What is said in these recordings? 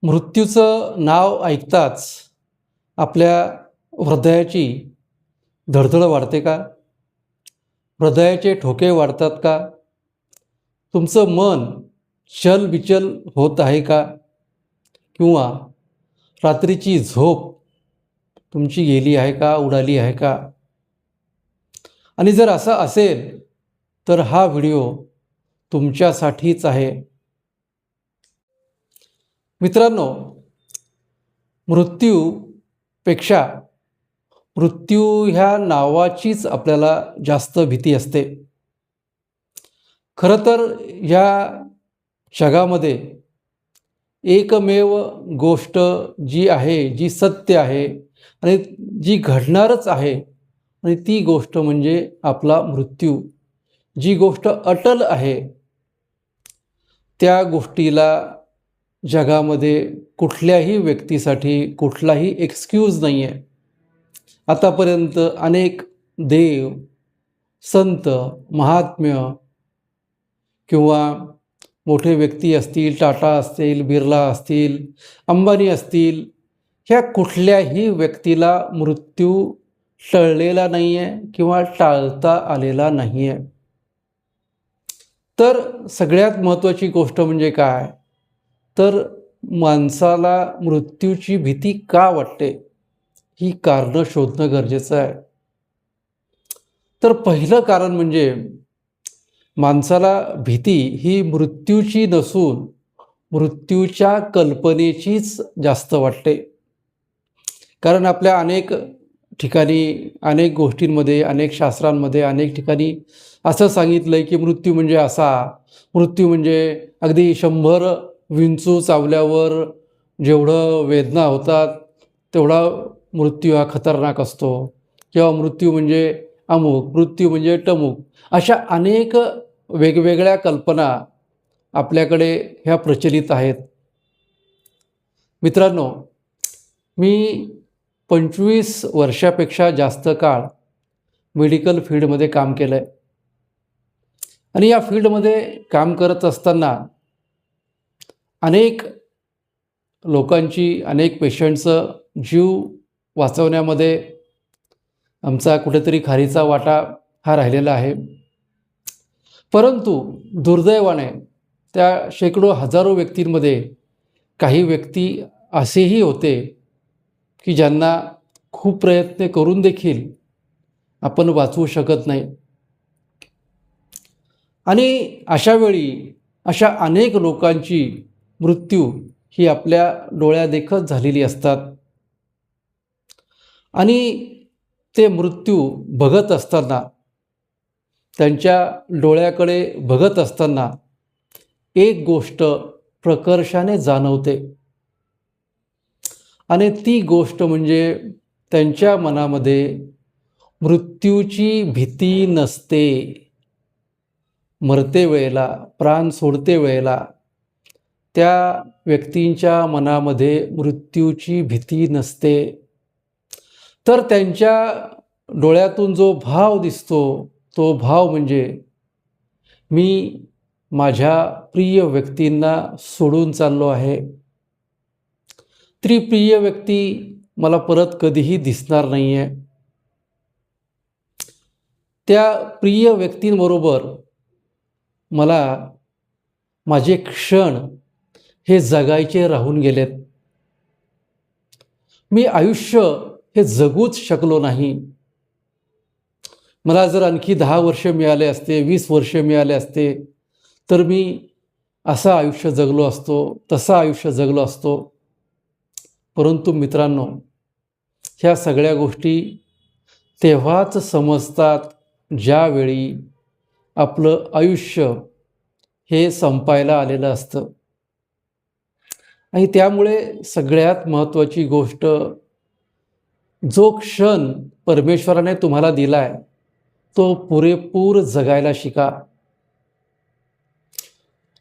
मृत्यूचं नाव ऐकताच आपल्या हृदयाची धडधड वाढते का? हृदयाचे ठोके वाढतात का? तुमचं मन चलबिचल होत आहे का? किंवा रात्रीची झोप तुमची गेली आहे का, उडाली आहे का? आणि जर असं असेल तर हा व्हिडिओ तुमच्यासाठीच आहे. मित्रांनो, मृत्यूपेक्षा मृत्यू ह्या नावाचीच आपल्याला जास्त भीती असते. खरं तर या जगामध्ये एकमेव गोष्ट जी आहे, जी सत्य आहे आणि जी घडणारच आहे, आणि ती गोष्ट म्हणजे आपला मृत्यू. जी गोष्ट अटल आहे त्या गोष्टीला जगामध्ये कुठल्याही व्यक्तीसाठी कुठलाही एक्सक्यूज नाही आहे. आतापर्यंत अनेक देव, संत, महात्म्य किंवा मोठे व्यक्ती असतील, टाटा असतील, बिर्ला असतील, अंबानी असतील, ह्या कुठल्याही व्यक्तीला मृत्यू टळलेला नाही आहे किंवा टाळता आलेला नाही आहे. तर सगळ्यात महत्त्वाची गोष्ट म्हणजे काय, तर माणसाला मृत्यूची भीती का वाटते, ही कारणं शोधणं गरजेचं आहे. तर पहिलं कारण म्हणजे माणसाला भीती ही मृत्यूची नसून मृत्यूच्या कल्पनेचीच जास्त वाटते. कारण आपल्या अनेक ठिकाणी, अनेक गोष्टींमध्ये, अनेक शास्त्रांमध्ये, अनेक ठिकाणी असं सांगितलं आहे की मृत्यू म्हणजे असा, मृत्यू म्हणजे अगदी 100 विंचू चावल्यावर जेवढं वेदना होतात तेवढा मृत्यू हा खतरनाक असतो, किंवा मृत्यू म्हणजे अमुक, मृत्यू म्हणजे टमुक. अशा अनेक वेगवेगळ्या कल्पना आपल्याकडे ह्या प्रचलित आहेत. मित्रांनो, मी 25 वर्षापेक्षा जास्त काळ मेडिकल फील्डमध्ये काम केलं आहे. आणि या फील्डमध्ये काम करत असताना अनेक लोकांची, अनेक पेशंटचं जीव वाचवण्यामध्ये आमचा कुठेतरी खारीचा वाटा हा राहिलेला आहे. परंतु दुर्दैवाने त्या शेकडो हजारो व्यक्तींमध्ये काही व्यक्ती असेही होते की ज्यांना खूप प्रयत्न करून देखील आपण वाचवू शकत नाही. आणि अशा वेळी अशा अनेक लोकांची मृत्यू ही आपल्या डोळ्यादेखत झालेली असतात. आणि ते मृत्यू बघत असताना, त्यांच्या डोळ्याकडे बघत असताना एक गोष्ट प्रकर्षाने जाणवते, आणि ती गोष्ट म्हणजे त्यांच्या मनामध्ये मृत्यूची भीती नसते. मरते वेळेला, प्राण सोडते वेळेला त्या व्यक्तींच्या मनामध्ये मृत्यूची भीती नसते. तर त्यांच्या डोळ्यातून जो भाव दिसतो तो भाव म्हणजे मी माझ्या प्रिय व्यक्तींना सोडून चाललो आहे. ती प्रिय व्यक्ती मला परत कधीही दिसणार नाही आहे. त्या प्रिय व्यक्तींबरोबर मला माझे क्षण हे जगायचे राहून गेलेत. मी आयुष्य हे जगूच शकलो नाही. मला जर आणखी 10 वर्ष मिळाले असते, 20 वर्ष मिळाले असते, तर मी असं आयुष्य जगलो असतो, तसं आयुष्य जगलो असतो. परंतु मित्रांनो, ह्या सगळ्या गोष्टी तेव्हाच समजतात ज्यावेळी आपलं आयुष्य हे संपायला आलेलं असतं. आणि त्यामुळे सगळ्यात महत्त्वाची गोष्ट, जो क्षण परमेश्वराने तुम्हाला दिला आहे तो पुरेपूर जगायला शिका.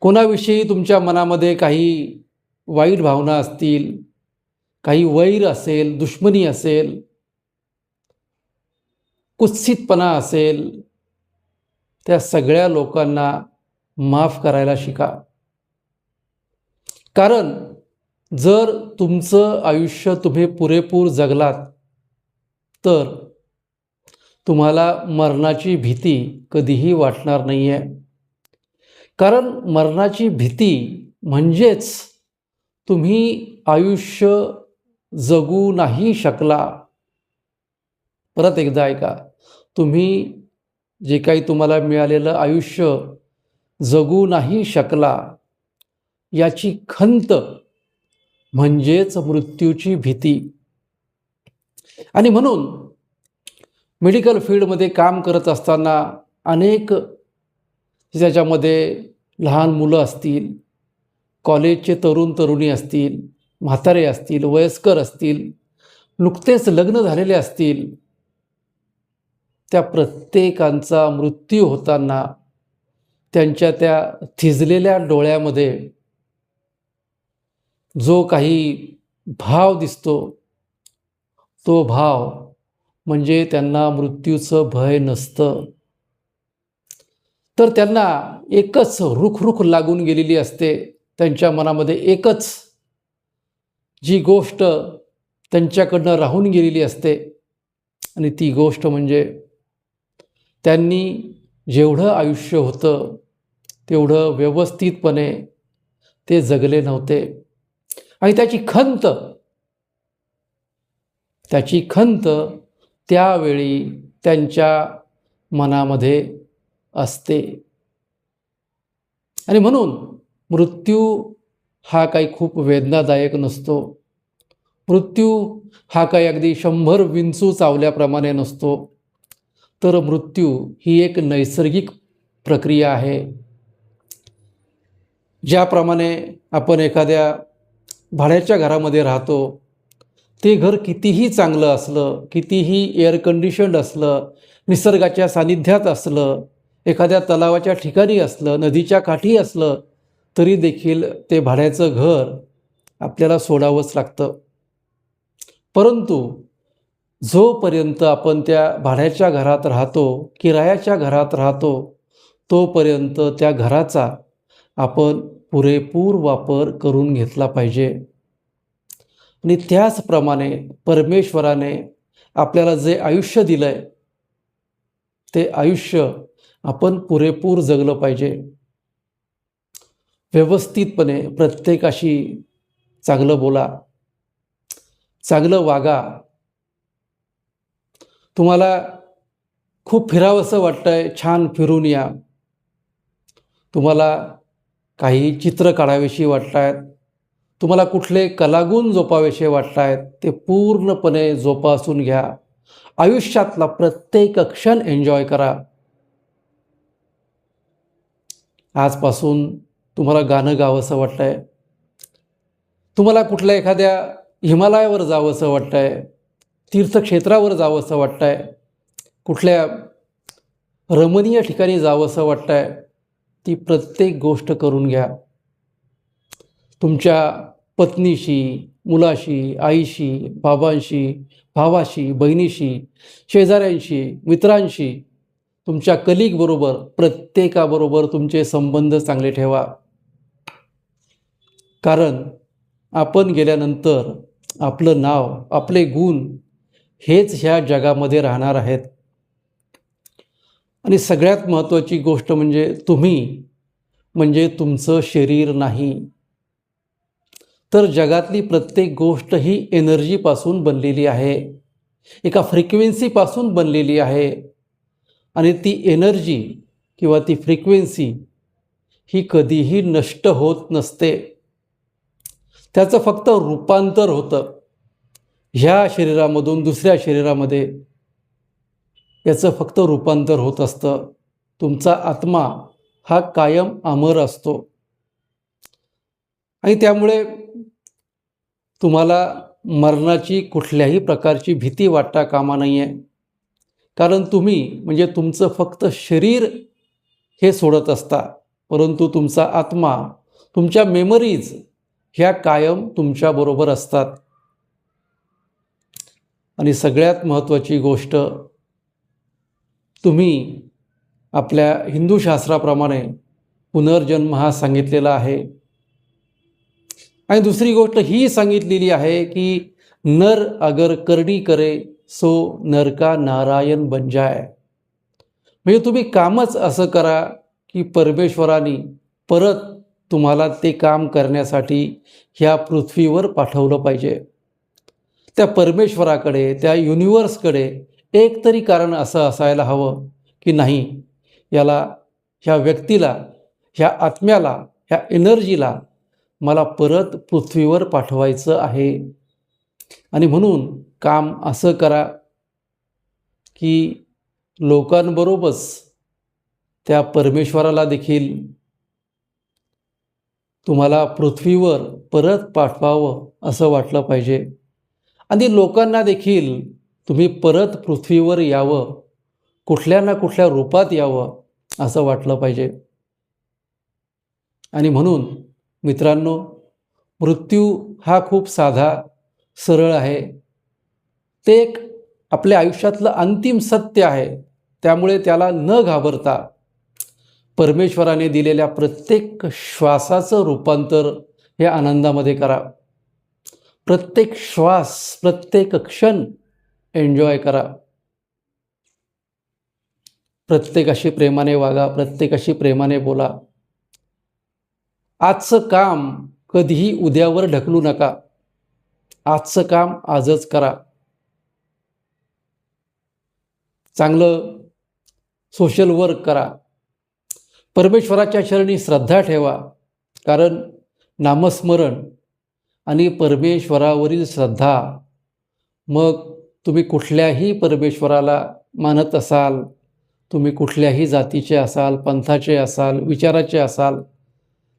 कोणाविषयी तुमच्या मनामध्ये काही वाईट भावना असतील, काही वैर असेल, दुश्मनी असेल, कुत्सितपणा असेल, त्या सगळ्या लोकांना माफ करायला शिका. कारण जर तुमचं आयुष्य तुम्ही पुरेपूर जगलात तर तुम्हाला मरणाची भीती कधीही वाटणार नाही आहे. कारण मरणाची भीती म्हणजेच तुम्ही आयुष्य जगू नाही शकला. परत एकदा ऐका, तुम्ही जे काही तुम्हाला मिळालेलं आयुष्य जगू नाही शकला याची खंत म्हणजेच मृत्यूची भीती. आणि म्हणून मेडिकल फील्डमध्ये काम करत असताना अनेक त्याच्यामध्ये लहान मुलं असतील, कॉलेजचे तरुण तरुणी असतील, म्हातारे असतील, वयस्कर असतील, नुकतेच लग्न झालेले असतील, त्या प्रत्येकांचा मृत्यू होताना त्यांच्या त्या थिजलेल्या डोळ्यामध्ये जो काही भाव दिसतो तो भाव म्हणजे त्यांना मृत्यूचं भय नसतं, तर त्यांना एकच रुखरुख लागून गेलेली असते. त्यांच्या मनामध्ये एकच जी गोष्ट त्यांच्याकडनं राहून गेलेली असते आणि ती गोष्ट म्हणजे त्यांनी जेवढं आयुष्य होतं तेवढं व्यवस्थितपणे ते जगले नव्हते. आणि त्याची खंत त्यावेळी त्यांच्या मनामध्ये असते. आणि म्हणून मृत्यू हा काही खूप वेदनादायक नसतो. मृत्यू हा काही अगदी 100 विंचू चावल्याप्रमाणे नसतो. तर मृत्यू ही एक नैसर्गिक प्रक्रिया आहे. ज्याप्रमाणे आपण एखाद्या भाड्याच्या घरामध्ये राहतो, ते घर कितीही चांगलं असलं, कितीही एअर कंडिशन्ड असलं, निसर्गाच्या सानिध्यात असलं, एखाद्या तलावाच्या ठिकाणी असलं, नदीच्या काठी असलं, तरी देखील ते भाड्याचं घर आपल्याला सोडावंच लागतं. परंतु जोपर्यंत आपण त्या भाड्याच्या घरात राहतो, किरायाच्या घरात राहतो, तोपर्यंत त्या घराचा आपण पुरेपूर वापर करून घेतला पाहिजे. आणि त्याचप्रमाणे परमेश्वराने आपल्याला जे आयुष्य दिलं आहे ते आयुष्य आपण पुरेपूर जगलं पाहिजे. व्यवस्थितपणे प्रत्येकाशी चांगलं बोला, चांगलं वागा. तुम्हाला खूप फिरावंसं वाटतंय, छान फिरून या. तुम्हाला काही चित्र काढावीशी वाटत आहेत, तुम्हाला कुठले कलागुण जोपावेसे वाटत आहेत, ते पूर्णपणे जोपासून घ्या. आयुष्यातला प्रत्येक क्षण एन्जॉय करा. आजपासून तुम्हाला गाणं गावंसं वाटतं आहे, तुम्हाला कुठल्या एखाद्या हिमालयावर जावंसं वाटतं आहे, तीर्थक्षेत्रावर जावंसं वाटतं आहे, कुठल्या रमणीय ठिकाणी जावंसं वाटतं आहे, ती प्रत्येक गोष्ट करून घ्या. तुमच्या पत्नीशी, मुलाशी, आईशी, बाबांशी, भावाशी, बहिणीशी, शेजाऱ्यांशी, मित्रांशी, तुमच्या कलीगबरोबर, प्रत्येकाबरोबर तुमचे संबंध चांगले ठेवा. कारण आपण गेल्यानंतर आपलं नाव, आपले गुण हेच ह्या जगामध्ये राहणार आहेत. आणि सगळ्यात महत्त्वाची गोष्ट म्हणजे तुम्ही म्हणजे तुमचं शरीर नाही, तर जगातली प्रत्येक गोष्ट ही एनर्जीपासून बनलेली आहे, एका फ्रिक्वेन्सीपासून बनलेली आहे. आणि ती एनर्जी किंवा ती फ्रिक्वेन्सी ही कधीही नष्ट होत नसते. त्याचं फक्त रूपांतर होतं ह्या शरीरामधून दुसऱ्या शरीरामध्ये, याचं फक्त रूपांतर होत असतं. तुमचा आत्मा हा कायम अमर असतो. आणि त्यामुळे तुम्हाला मरणाची कुठल्याही प्रकारची भीती वाटता कामा नये. कारण तुम्ही म्हणजे तुमचं फक्त शरीर हे सोडत असता, परंतु तुमचा आत्मा, तुमच्या मेमरीज ह्या कायम तुमच्याबरोबर असतात. आणि सगळ्यात महत्त्वाची गोष्ट, तुम्ही आपल्या हिंदू शास्त्राप्रमाणे पुनर्जन्म हा सांगितलेला आहे. आणि दुसरी गोष्ट ही सांगितलेली आहे की नर अगर करणी करे सो नर का नारायण बन जाय. म्हणजे तुम्ही कामच असं करा की परमेश्वराने परत तुम्हाला ते काम करण्यासाठी ह्या पृथ्वीवर पाठवलं पाहिजे. त्या परमेश्वराकडे, त्या युनिवर्सकडे एक तरी कारण असं असायला हवं की नाही, याला, ह्या व्यक्तीला, ह्या आत्म्याला, ह्या एनर्जीला मला परत पृथ्वीवर पाठवायचं आहे. आणि म्हणून काम असं करा की लोकांबरोबरच त्या परमेश्वराला देखील तुम्हाला पृथ्वीवर परत पाठवावं असं वाटलं पाहिजे. आणि लोकांना देखील तुम्ही परत पृथ्वीवर यावं, कुठल्या ना कुठल्या रूपात यावं असं वाटलं पाहिजे. आणि म्हणून मित्रांनो, मृत्यू हा खूप साधा सरळ आहे. ते एक आपल्या आयुष्यातलं अंतिम सत्य आहे. त्यामुळे त्याला न घाबरता परमेश्वराने दिलेल्या प्रत्येक श्वासाचं रूपांतर हे आनंदामध्ये करा. प्रत्येक श्वास, प्रत्येक क्षण एन्जॉय करा. प्रत्येकाशी प्रेमाने वागा, प्रत्येकाशी प्रेमाने बोला. आजचं काम कधीही उद्यावर ढकलू नका. आजचं काम आजच करा. चांगलं सोशल वर्क करा. परमेश्वराच्या चरणी श्रद्धा ठेवा. कारण नामस्मरण आणि परमेश्वरावरील श्रद्धा, मग तुम्ही कुठल्याही परमेश्वराला मानत असाल, तुम्ही कुठल्याही जातीचे असाल, पंथाचे असाल, विचाराचे असाल,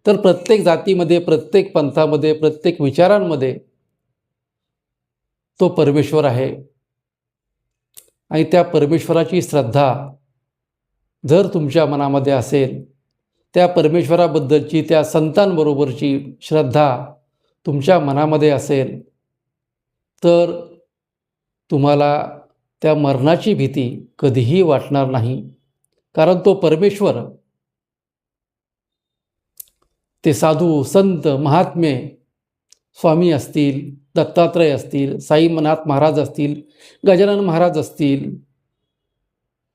तर प्रत्येक जातीमध्ये, प्रत्येक पंथामध्ये, प्रत्येक विचारांमध्ये तो परमेश्वर आहे. आणि त्या परमेश्वराची श्रद्धा जर तुमच्या मनामध्ये असेल, त्या परमेश्वराबद्दलची, त्या संतांबरोबरची श्रद्धा तुमच्या मनामध्ये असेल, तर तुम्हाला त्या मरणाची भीती कधीही वाटणार नाही. कारण तो परमेश्वर, ते साधू, संत, महात्मे, स्वामी असतील, दत्तात्रय असतील, साईनाथ महाराज असतील, गजानन महाराज असतील,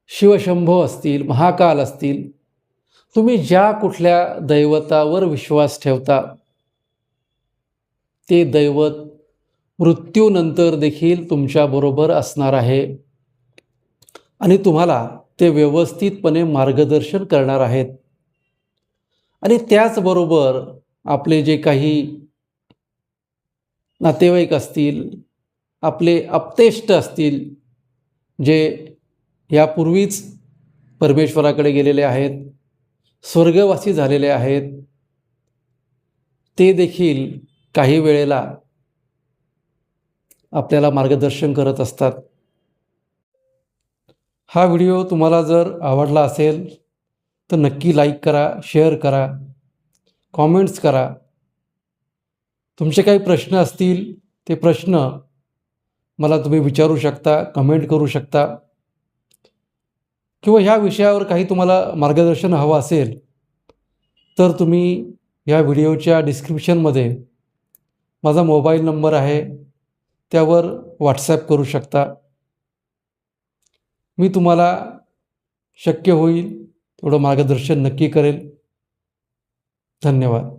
शिवशंभो असतील, महाकाल असतील, तुम्ही ज्या कुठल्या दैवतावर विश्वास ठेवता, ते दैवत मृत्यूनंतर देखील तुमच्याबरोबर असणार आहे आणि तुम्हाला ते व्यवस्थितपणे मार्गदर्शन करणार आहेत. आणि त्याचबरोबर आपले जे काही नातेवाईक असतील, आपले आप्तेष्ट असतील, जे यापूर्वीच परमेश्वराकडे गेलेले आहेत, स्वर्गवासी झालेले आहेत, ते देखील काही वेळेला आपल्याला मार्गदर्शन करत असतात. हा व्हिडिओ तुम्हाला जर आवडला असेल तर नक्की लाईक करा, शेअर करा, कॉमेंट्स करा. तुमचे काही प्रश्न असतील ते प्रश्न मला तुम्ही विचारू शकता, कमेंट करू शकता. किंवा ह्या विषयावर काही तुम्हाला मार्गदर्शन हवं असेल तर तुम्ही या व्हिडिओच्या डिस्क्रिप्शनमध्ये माझा मोबाईल नंबर आहे, त्यावर व्हॉट्सॲप करू शकता. मी तुम्हाला शक्य होईल तेवढं मार्गदर्शन नक्की करेल. धन्यवाद.